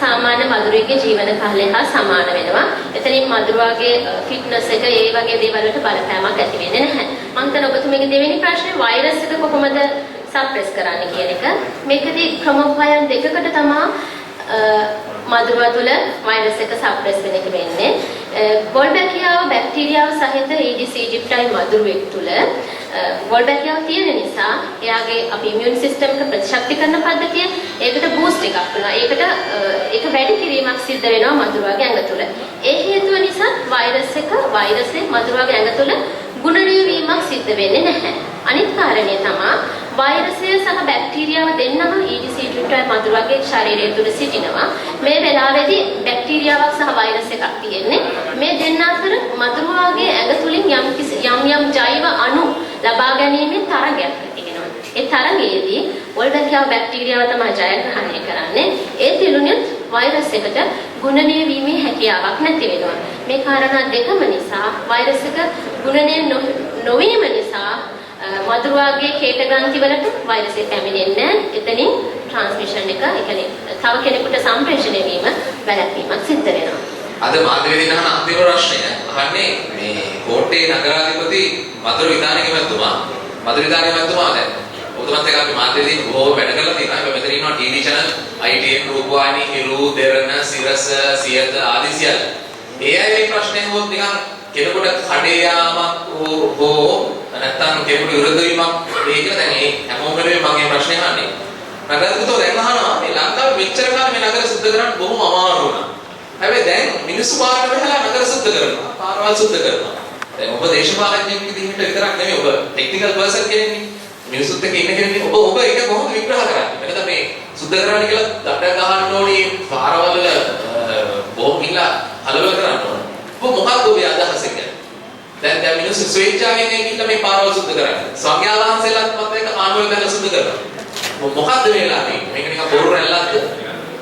සාමාන්‍ය මදුරුවෙකුගේ ජීවන කාලය හා සමාන වෙනවා. එතනින් මදුරුවාගේ ෆිට්නස් එක ඒ වගේ දේවල් වලට බලපෑමක් ඇති වෙන්නේ නැහැ. මම හිතන ඔබතුමීගේ දෙවෙනි ප්‍රශ්නේ වෛරස් එක කොහොමද සප්‍රෙස් කරන්නේ කියන එක. මේකදී ක්‍රමෝපායන් දෙකකට තමයි මදුරුවා තුළ වෛරස් එක සප්‍රෙස් වෙන එක වෙන්නේ. වොල්බැකියාව බැක්ටීරියාව සහිත ඊඩිස් ඊජිප්ටයි මදුරුවෙක් තුළ වොල්බැකියාව තියෙන නිසා එයාගේ අපි ඉමුන් සිස්ටම් එක ප්‍රතිශක්තිකරණ පද්ධතිය ඒකට බූස්ට් එකක් වෙනවා. ඒක වැඩි කිරීමක් සිද්ධ වෙනවා මදුරුවාගේ ඇඟ තුළ. ඒ හේතුව නිසා වෛරසයේ මදුරුවාගේ ඇඟ තුළ ගුණණීය වීමක් සිද්ධ වෙන්නේ නැහැ. අනිත් කාරණය තමයි වෛරසය සහ බැක්ටීරියාව දෙන්නම ඊඩිස් ඊජිප්ටයි මදුරුවාගේ ශරීරය තුළ සිටිනවා. මේ වෙලාවේදී බැක්ටීරියාවක් සහ වෛරස් එකක් තියෙන්නේ. මේ දෙන්න අතර මදුරුවාගේ ඇඟ තුලින් යම් ජෛව අණු ලබා ගැනීමේ තරගයක් ඇති වෙනවා. ඒ තරගයේදී වොල්බැකියාව බැක්ටීරියාව තමයි ජයග්‍රහණය කරන්නේ. ඒ තිළුණුත් වෛරස් එකට ගුණණීය වීමේ හැකියාවක් නැති වෙනවා. මේ කාරණා දෙකම නිසා වෛරස් එක ගුණණීය නොවීම නිසා මදුරුවාගේ කේට ග්‍රන්ථි වලට වෛරසය පැමිණෙන්නේ නැහැ. එතනින් ට්‍රාන්ස්මිෂන් එක ඒ කියන්නේ තව කෙනෙකුට සම්ප්‍රේෂණය වීම වැළැක්වීමක් සිද්ධ වෙනවා. අද මාධ්‍යවේදීන් අහන අන්තිම ප්‍රශ්නය අහන්නේ මේ කෝට්ටේ නගරාධිපති මధుර විතානගේ මැතිතුමා. මధుර විතානගේ මැතිතුමා දැන් ඔබතුමත් එක්ක අපි මාධ්‍යවේදීන් බොහෝ වැඩ කරලා තියෙනවා. අපි මෙතන ඉන්නවා ටීවී channel ITN රූපවාහිනී හිරු දෙරණ සිරස සියත ආදී සියල්ල. ඒ අය මේ ප්‍රශ්නේ හොත් නිකන් කෙනෙකුට කඩේ යාමක් හෝ නැත්නම් කෙනෙකුට විරුද්ධ වීමක් මේ කියලා දැන් මේ හැමෝම වෙනුවෙන් මම මේ ප්‍රශ්නේ අහන්නේ. නගරාධිපතිතුමා දැන් අහනවා මේ ලංකාවේ මෙච්චර කාලෙ මේ නගර සුද්ධ කරන්න බොහොම අමාරු වුණා. හැබැයි දැන් මිනිස්සු පාරට වෙලා නගර සුද්ධ කරනවා. පාරවල් සුද්ධ කරනවා. දැන් ඔබ දේශපාලඥයෙක් විදිහට විතරක් නෙමෙයි ඔබ ටෙක්නිකල් පර්සන් කෙනෙක්නේ. මිනිස්සුත් එක්ක ඉන්න කෙනෙක් ඔබ ඒක කොහොමද විග්‍රහ කරන්නේ? මෙතන මේ සුද්ධ කරන්න කියලා දඩ ගහන්න ඕනේ පාරවල් වල බොහොම ඉලා හලවල කරන්න ඕනේ. ඔබ මොකක්ද ඔබේ අදහස කියන්නේ? දැන් මිනිස්සු ස්වේච්ඡාවෙන් ගිහිල්ලා මේ පාරවල් සුද්ධ කරන්නේ. සංඝයා වහන්සේලාත් මත එක ආණ්ඩුවෙන් දැන් සුද්ධ කරනවා. මොකක්ද වෙලා තියෙන්නේ? මේක නිකන් බොරු රැල්ලක්ද?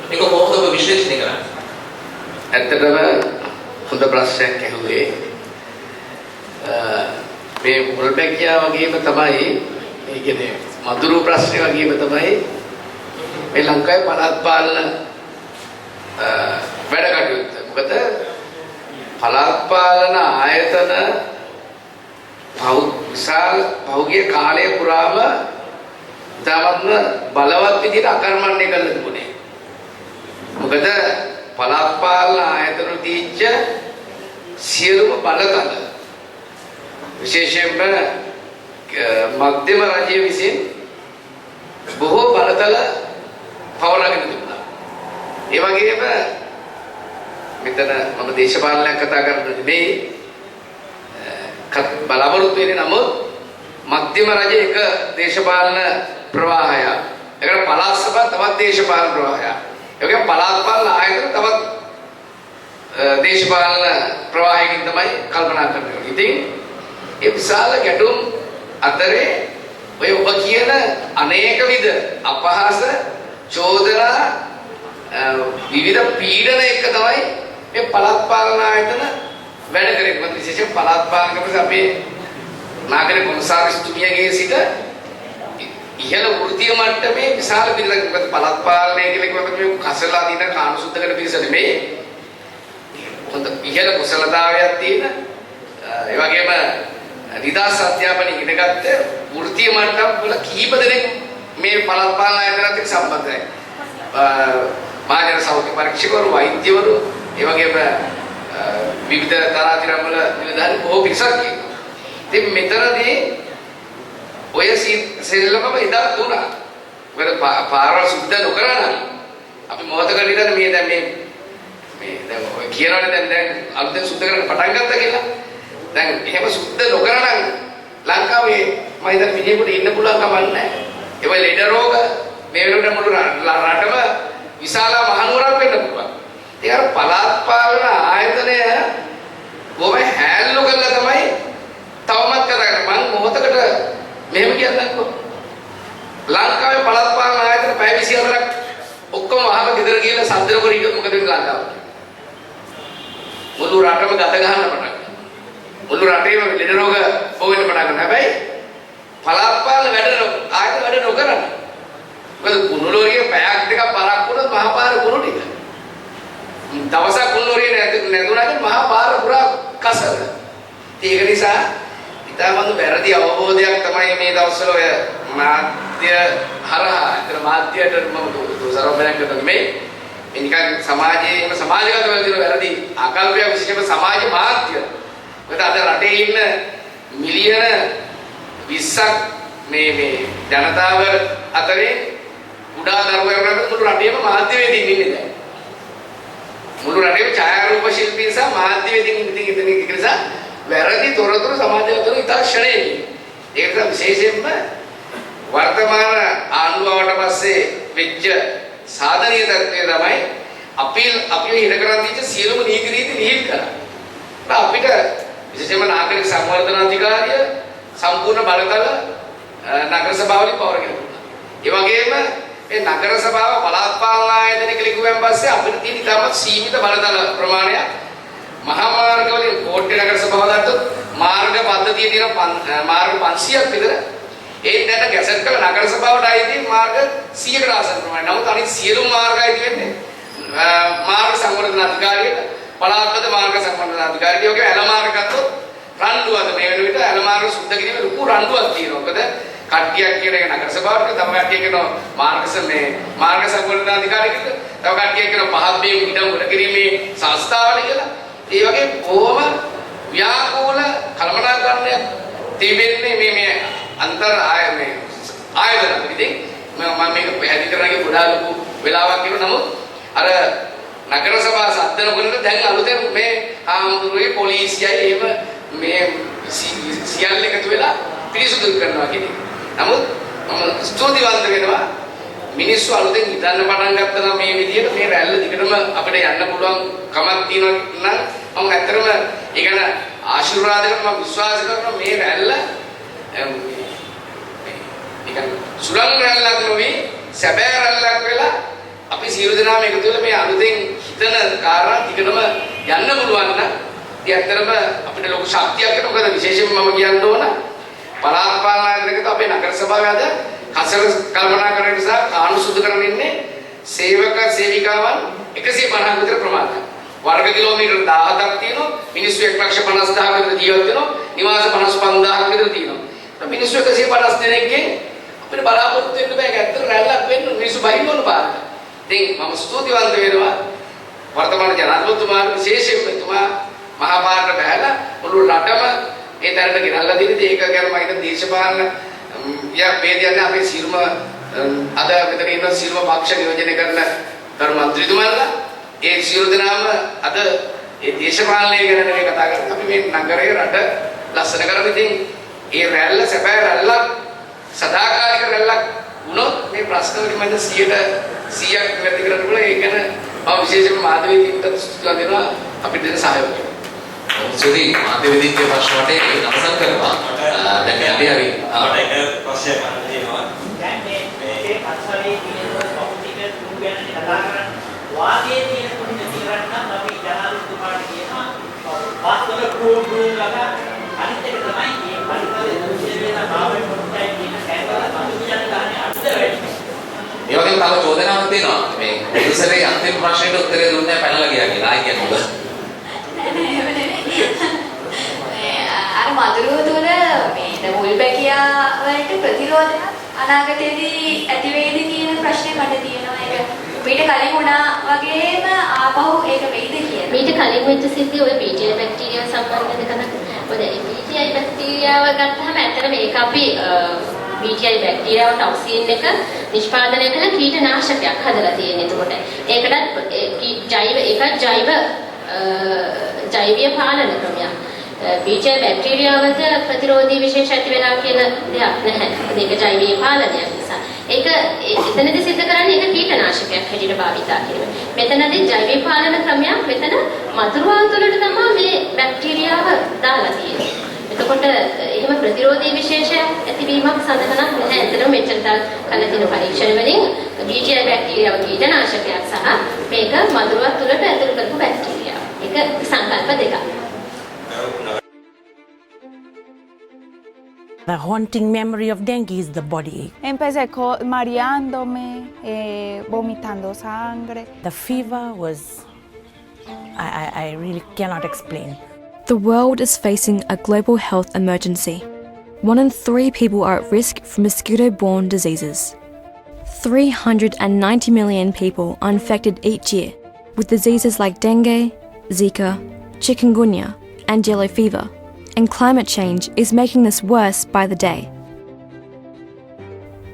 මේක කොහොමද ඔබ විශ්ලේෂණය කරන්නේ? ඇත්තටම හොඳ ප්‍රශ්නයක් ඇහුවේ. මේ වොල්බැකියා වගේම තමයි ඒ කියන්නේ මදුරු ප්‍රශ්නේ වගේම තමයි මේ ලංකාවේ පළාත් පාලන වැඩ කටයුත්ත. මොකද පළාත් පාලන ආයතන විශාල පහුගිය කාලය පුරාම තාමත්ම බලවත් විදිහට අකර්මණ්‍ය කරලා තිබුණේ. මොකද පළාත් පාලන ආයතන තීච්ච සියලුම බලතල විශේෂයෙන්ම මධ්‍යම රජය විසින් බොහෝ බලතල පවරගෙන තිබුණා. ඒ වගේම මෙතන මම දේශපාලනයක් කතා කරන්නේ නෙමෙයි. බලාපොරොත්තු වෙන්නේ නමුත් මධ්‍යම රජය එක දේශපාලන ප්‍රවාහයක්. ඒකට පළාත් සභා තවත් දේශපාලන ප්‍රවාහයක්. ඒ වගේම පළාත් පාලන ආයතන තවත් දේශපාලන ප්‍රවාහයකින් තමයි කල්පනා කරන්නේ. ඉතින් ඒ විශාල ගැටුම් අතරේ ඔය ඔබ කියන අනේක විද අපහාස චෝදනා විවිධ පීඩන එක තමයි මේ පළාත් පාලන ආයතන වැඩ කරේ. මොකද විශේෂයෙන් පළාත් පාලන කමිටුවේ අපේ නාගරික කොමසාරිස්තුමියගේ සිට ඉහළ වෘත්තීය මට්ටමේ විශාල පිරිසක්. මොකද පළාත් පාලනය කියලා කිව්වම මේ කසලා දින කාණු සුද්ධ කරන පිරිස නෙමෙයි. හොඳ ඉහළ කුසලතාවයක් තියෙන ඒ වගේම නිදාස් අධ්‍යාපනය ඉගෙනගත්ත වෘත්තීය මට්ටම් වල කීප දෙනෙක් මේ පළාත් පාලන ආයතනත් එක්ක සම්බන්ධයි. මානව සෞඛ්‍ය පරීක්ෂකවරු, වෛද්‍යවරු, ඒ වගේම විවිධ තරාතිරම් වල නිලධාරි බොහෝ පිරිසක් ඉන්නවා. ඉතින් මෙතනදී ඔය සෙල්ලමම එදා දුනා. මොකද පාරවල් සුද්ධ නොකරන අපි මොහොතකට විතර මේ දැන් දැන් ඔය කියනවනේ දැන් අලුතෙන් සුද්ධ කරන්න පටන් ගත්තා කියලා. දැන් එහෙම සුද්ධ නොකරන ලංකාවේ මම හිතන්නේ මිනිහෙකුට ඉන්න පුළුවන් කමක් නැහැ. ඒ වගේ ලෙඩ රෝග මේ වෙනකොට මුළු රටම විශාල මහනුවරක් වෙන්න පුළුවන්. ඒක අර පළාත් පාලන ආයතනය කොහොම හැල්ලු කරලා තමයි තවමත් කරන්නේ. මම මොහොතකට මෙහෙම කියන්නම්කෝ. ලංකාවේ පළාත් පාලන ආයතන පැය 24ක් ඔක්කොම වහම ගෙදර ගිහලා සද්දර කර ඉන්නොත් මොකද වෙන්නේ ලංකාවේ? මුළු රටම ගත ගන්න පටන් ගන්නවා. මුළු රටේම ලෙඩ රෝග පොවෙන්න පටන් ගන්නවා. හැබැයි පළාත් පාලන ආයතන වැඩ නොකරන. මොකද කුණුලෝරිය පැයක් දෙකක් පරක් වුණොත් මහා පාර කුණු ටික. දවසක් කුණුලෝරිය නැතුණාද මහා පාර පුරා කසල. ඒක නිසා ඉතාමත් වැරදි අවබෝධයක් තමයි මේ දවස්වල ඔය මාධ්‍ය හරහා අතර මාධ්‍යයට මම දෝෂාරෝපණයක් කරනවා මේ නිකන් සමාජයේම සමාජගත වෙලා තියෙන වැරදි ආකල්පයක් විශේෂයෙන්ම සමාජ මාධ්‍ය. මොකද අද රටේ ඉන්න මිලියන 20ක් මේ ජනතාව අතරේ කුඩා දරුවෝ මුළු රටේම මාධ්‍යවේදීන් ඉන්නේ දැන්. මුළු රටේම ඡායාරූප ශිල්පීන් සහ මාධ්‍යවේදීන් ඉන්න එක නිසා වැරදි තොරතුරු සමාජය තුළ ඉතාලක්ෂණයයි. ඒක නිසා විශේෂයෙන්ම වර්තමාන ආණ්ඩුවට පස්සේ වෙච්ච සාධනීය තත්ත්වය තමයි අපි හිර කරන් දීච්ච සියලුම නීති රීති ලිහිල් කරා. අපිට විශේෂයෙන්ම නාගරික සංවර්ධන අධිකාරිය සම්පූර්ණ බලතල නගර සභාවලින් පවරගෙන දුන්නා. ඒ වගේම මේ නගර සභාව පළාත් පාලන ආයතනයක ලියුවෙන් පස්සේ අපිට තියෙන ඉතාමත් සීමිත බලතල ප්‍රමාණයක් මහා මාර්ග වලින් කෝට්ටේ නගර සභාව ගත්තොත් මාර්ග පද්ධතිය තියෙන මාර්ග 500ක් විතර ඒ දැන ගැසට් කළ නගර සභාවට අයිති මාර්ග 100කට ආසන්න ප්‍රමාණය. නමුත් අනිත් සියලුම මාර්ග අයිති වෙන්නේ මාර්ග සංවර්ධන අධිකාරියට පළාත්ගත මාර්ග සංවර්ධන අධිකාරියට. ඔගේ ඇල මාර්ග ගත්තොත් රණ්ඩුවද මේ වෙන විට ඇල මාර්ග සුද්ධ කිරීමේ ලොකු රණ්ඩුවක් තියෙනවා. මොකද කට්ටියක් කියන එක නගර සභාවට තව කට්ටියක් කියනවා මාර්ග සංවර්ධන අධිකාරියට තව කට්ටියක් කියනවා පහත් බිම් ඉඩම් උඩ කිරීමේ සංස්ථාවට කියලා. ඒ වගේ බොහොම ව්‍යාකූල කළමනාකරණයක් තිබෙන්නේ මේ අන්තර් ආයතන. ඉතින් මම මේක පැහැදිලි කරන්නේ ගොඩාක් ලොකු වෙලාවක් කියන නමුත් අර නගර සභා සද්දන කරන දැන් අලුතෙන් මේ ආම්දුරුවේ පොලිසියයි එහෙම මේ සියල්ල එකතු වෙලා පිරිසුදු කරනවා කියන එක. නමුත් මම ස්තුතිවන්ත වෙනවා මිනිස්සු අලුතෙන් හිතන්න පටන් ගත්තා නම් මේ විදිහට මේ රැල්ල දිගටම අපිට යන්න පුළුවන් කමක් තියෙනවා නම් මම ඇත්තටම ඒක න ආශිර්වාද කරනවා විශ්වාස කරනවා මේ රැල්ල නිකන් සුළං රැල්ලක් නෙවෙයි සැබෑ රැල්ලක් වෙලා අපි සියලු දෙනාම එකතු වෙලා මේ අලුතෙන් හිතන කාරණා ටිකටම යන්න පුළුවන් නම් ඉතින් ඇත්තටම අපිට ලොකු ශක්තියක් එනවා. මොකද විශේෂයෙන්ම මම කියන්න ඕන පළාත් පාලන ආයතනයකට අපේ නගර සභාවේ අද කසල කල්පනා කරන නිසා කාණු සුදු කරගෙන ඉන්නේ සේවක සේවිකාවන් 150ක් විතර ප්‍රමාණයක්. වර්ග කිලෝමීටර් 17ක් තියෙනවා. මිනිස්සු 1,50,000ක් විතර ජීවත් වෙනවා. නිවාස 55,000ක් විතර තියෙනවා. මිනිස්සු 150 දෙනෙක්ගෙන් අපිට බලාපොරොත්තු වෙන්න බෑ. ඒක ඇත්තට රැල්ලක් වෙන්න මිනිස්සු බහින්න ඕන පාරට. ඉතින් මම ස්තුතිවන්ත වෙනවා වර්තමාන ජනාධිපතිතුමාට විශේෂයෙන්ම එතුමා මහා පාරට බහැලා මුළු රටම ඒ තරට ගෙනල්ලා දෙන්නේ. ඒක ගැන මම හිතන දේශපාලන වේදිකයන් අපේ සියලුම අද මෙතන ඉන්න සියලුම පක්ෂ නියෝජනය කරන කරු මන්ත්‍රීතුමාලා ඒ සියලු දෙනාම අද ඒ දේශපාලනය ගැන නෙවෙයි කතා කරන්නේ. අපි මේ නගරේ රට ලස්සන කරන ඉතින් ඒ රැල්ල සැබෑ රැල්ලක් සදාකාලික රැල්ලක් වුණොත් මේ ප්‍රශ්න වලින් මම 100ක් වැඩි කරන්න පුළුවන්. ඒක ගැන මම විශේෂයෙන්ම මාධ්‍යවේදීන්ට ස්තුතිවන්ත වෙනවා අපිට දෙන සහයෝගය. සුදී මාධ්‍යවේදීන්ගේ ප්‍රශ්න වටේ අවසන් කරනවා. දැන් අපි හරි මට එක ප්‍රශ්නයක් අහන්න තියෙනවා. දැන් මේ පස්සලේ තියෙන පොලිටික තුන් ගැන කතා කරන්නේ වාගේ තියෙන පොලිටික తీරන්න නම් අපි ජනාධිපතිතුමාට කියනවා වාස්තව ප්‍රෝග්‍රෑම් ලබා අනිත් එක තමයි මේ පරිසරයේ දුෂ්කර වෙන භාවය පොඩ්ඩයි කියන කැමරා මතු කියන ගානේ අර්ථ වැඩි. ඒ වගේම තව චෝදනාවක් තියෙනවා. මේ පොලිසියේ අන්තිම ප්‍රශ්නෙට උත්තරේ දුන්නේ පැනලා ගියා කියලා. ආයි කියන්නේ ඔබ. අර මදුරුව තුළ මේ වොල්බැකියා වලට ප්‍රතිරෝධයක් අනාගතයේදී ඇති වෙයිද කියන ප්‍රශ්නේ මට තියෙනවා. ඒක මීට කලින් වුණා වගේම ආපහු ඒක වෙයිද කියලා. මීට කලින් වෙච්ච සිද්ධිය ඔය PTI බැක්ටීරියාව සම්බන්ධව කතා කරා. ඔය PTI බැක්ටීරියාව ගත්තාම ඇත්තට මේක අපි BTI බැක්ටීරියාව ටොක්සින් එක නිෂ්පාදනය කළ කීටනාශකයක් හදලා තියෙනවා. එතකොට ඒකටත් ජෛවීය පාලන ක්‍රමයක්. BTI බැක්ටීරියාවට ප්‍රතිරෝධී විශේෂ ඇති වෙලා කියන දෙයක් නැහැ. ඒක ජෛවීය පාලනයක් නිසා. ඒක එතනදී සිද්ධ කරන්නේ ඒක කීටනාශකයක් හැටියට භාවිතා කිරීම. මෙතනදී ජෛවීය පාලන ක්‍රමයක් මෙතන මතුරුවා තුළට තමයි මේ බැක්ටීරියාව දාලා තියෙන්නේ. එතකොට එහෙම ප්‍රතිරෝධී විශේෂයක් ඇතිවීමක් සඳහනක් නැහැ. එතන මෙච්චර කල තියෙන පරීක්ෂණ වලින් BTI බැක්ටීරියාව කීටනාශකයක් සහ මේක මතුරුවා තුළට ඇතුළු කරපු බැක්ටීරියාව. ඒක සංකල්ප දෙකක්. The haunting memory of dengue is the body ache. Empecé mareándome, vomitando sangre. The fever was, I really cannot explain. The world is facing a global health emergency. 1 in 3 people are at risk from mosquito-borne diseases. 390 million people are infected each year with diseases like dengue, Zika, chikungunya, and yellow fever. And climate change is making this worse by the day.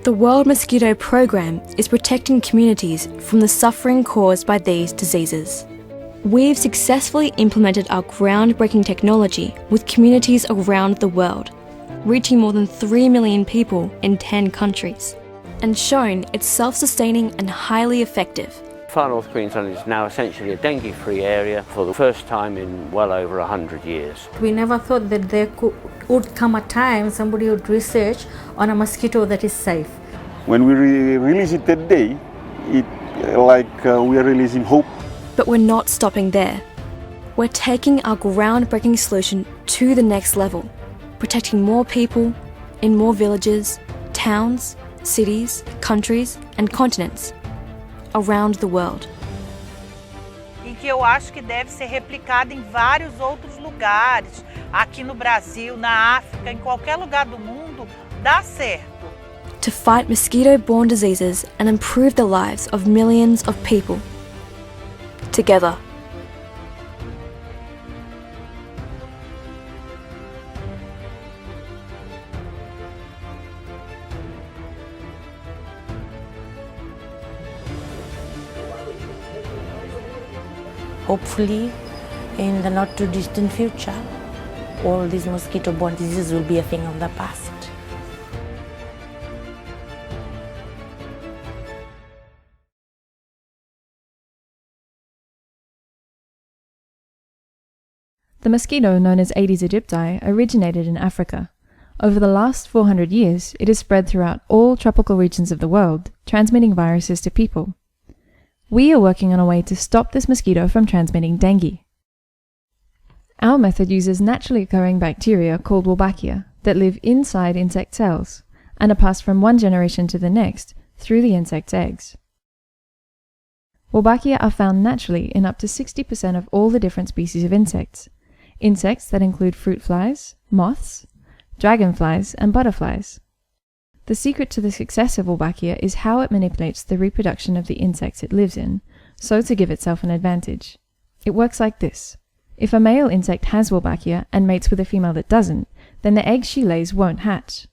The World Mosquito Programme is protecting communities from the suffering caused by these diseases. We've successfully implemented our groundbreaking technology with communities around the world, reaching more than 3 million people in 10 countries, and shown it's self-sustaining and highly effective. Far North Queensland is now essentially a dengue-free area for the first time in well over 100 years. We never thought that there would come a time somebody would research on a mosquito that is safe. When we release it that day, we are releasing hope. But we're not stopping there. We're taking our groundbreaking solution to the next level, protecting more people in more villages, towns, cities, countries, and continents around the world. E que eu acho que deve ser replicado em vários outros lugares, aqui no Brasil, na África, em qualquer lugar do mundo, dá certo. To fight mosquito-borne diseases and improve the lives of millions of people. Together. Hopefully, in the not too distant future, all these mosquito-borne diseases will be a thing of the past. The mosquito known as Aedes aegypti originated in Africa. Over the last 400 years, it has spread throughout all tropical regions of the world, transmitting viruses to people. We are working on a way to stop this mosquito from transmitting dengue. Our method uses naturally occurring bacteria called Wolbachia that live inside insect cells and are passed from one generation to the next through the insect's eggs. Wolbachia are found naturally in up to 60% of all the different species of insects. Insects that include fruit flies, moths, dragonflies, and butterflies. The secret to the success of Wolbachia is how it manipulates the reproduction of the insects it lives in, so to give itself an advantage. It works like this. If a male insect has Wolbachia and mates with a female that doesn't, then the eggs she lays won't hatch.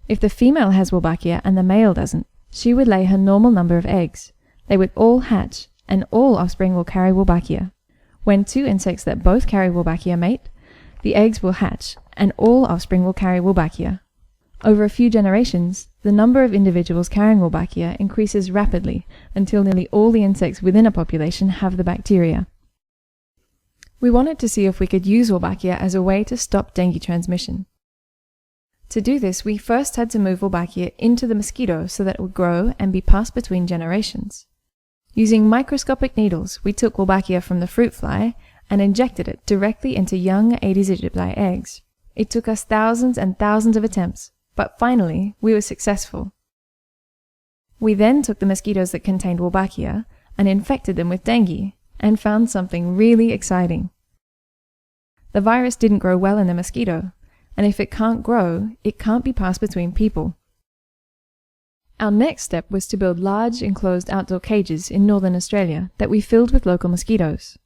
If the female has Wolbachia and the male doesn't, she would lay her normal number of eggs. They would all hatch, and all offspring will carry Wolbachia. When 2 insects that both carry Wolbachia mate, the eggs will hatch, and all offspring will carry Wolbachia. Over a few generations, the number of individuals carrying Wolbachia increases rapidly until nearly all the insects within a population have the bacteria. We wanted to see if we could use Wolbachia as a way to stop dengue transmission. To do this, we first had to move Wolbachia into the mosquito so that it would grow and be passed between generations. Using microscopic needles, we took Wolbachia from the fruit fly and injected it directly into young Aedes aegypti eggs. It took us thousands and thousands of attempts, but finally we were successful. We then took the mosquitoes that contained Wolbachia and infected them with dengue and found something really exciting. The virus didn't grow well in the mosquito, and if it can't grow, it can't be passed between people. Our next step was to build large enclosed outdoor cages in northern Australia that we filled with local mosquitoes.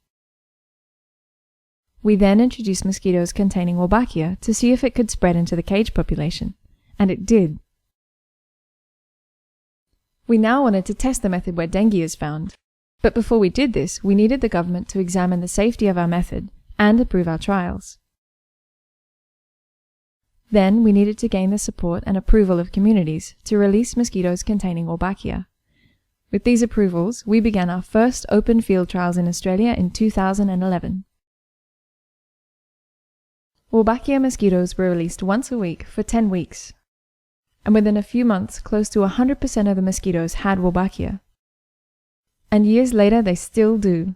We then introduced mosquitoes containing Wolbachia to see if it could spread into the cage population, And it did. We now wanted to test the method where dengue is found. But before we did this, we needed the government to examine the safety of our method and approve our trials. Then we needed to gain the support and approval of communities to release mosquitoes containing Wolbachia. With these approvals, we began our first open field trials in Australia in 2011. Wolbachia mosquitoes were released once a week for 10 weeks. And within a few months, close to 100% of the mosquitoes had Wolbachia. And years later, they still do.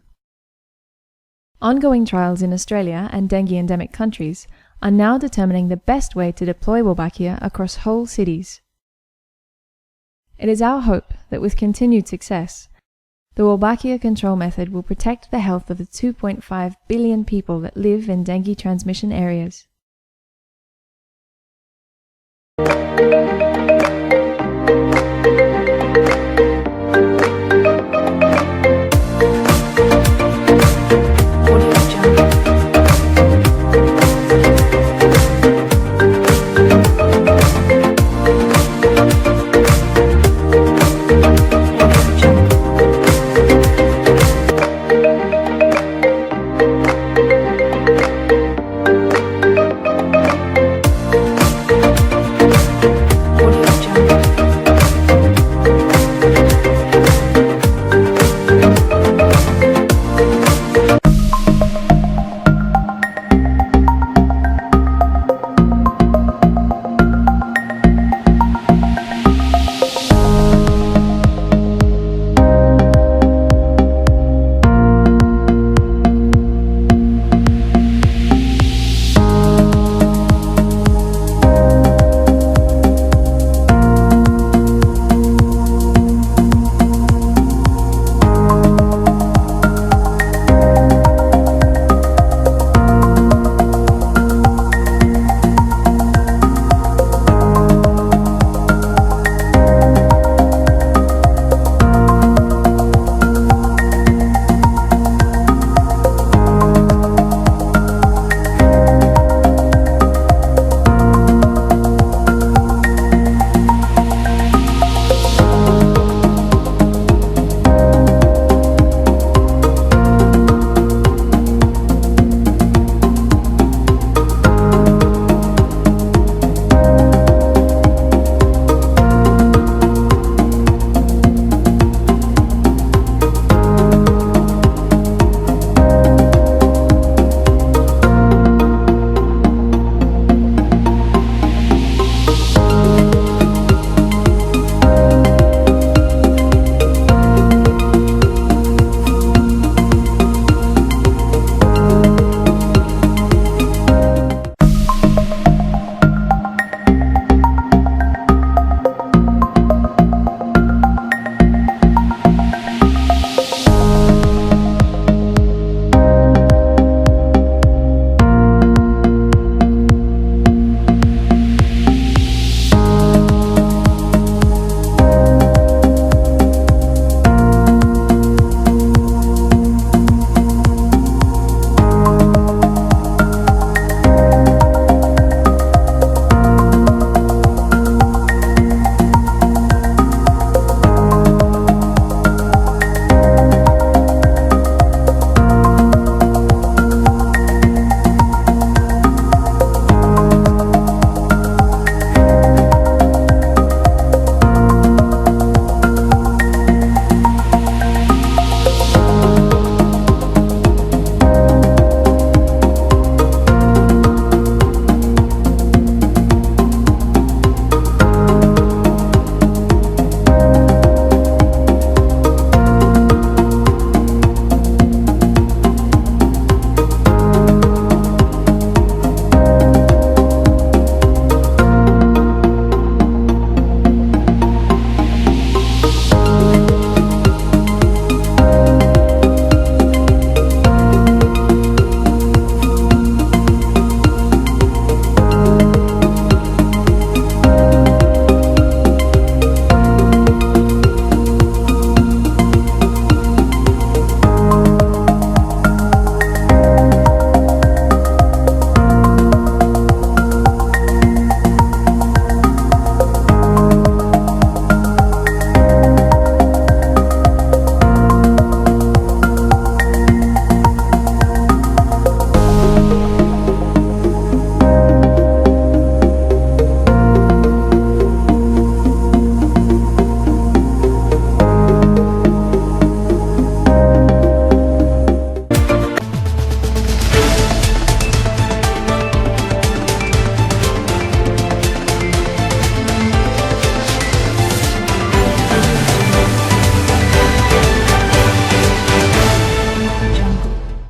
Ongoing trials in Australia and dengue endemic countries are now determining the best way to deploy Wolbachia across whole cities. It is our hope that with continued success, the Wolbachia control method will protect the health of the 2.5 billion people that live in dengue transmission areas.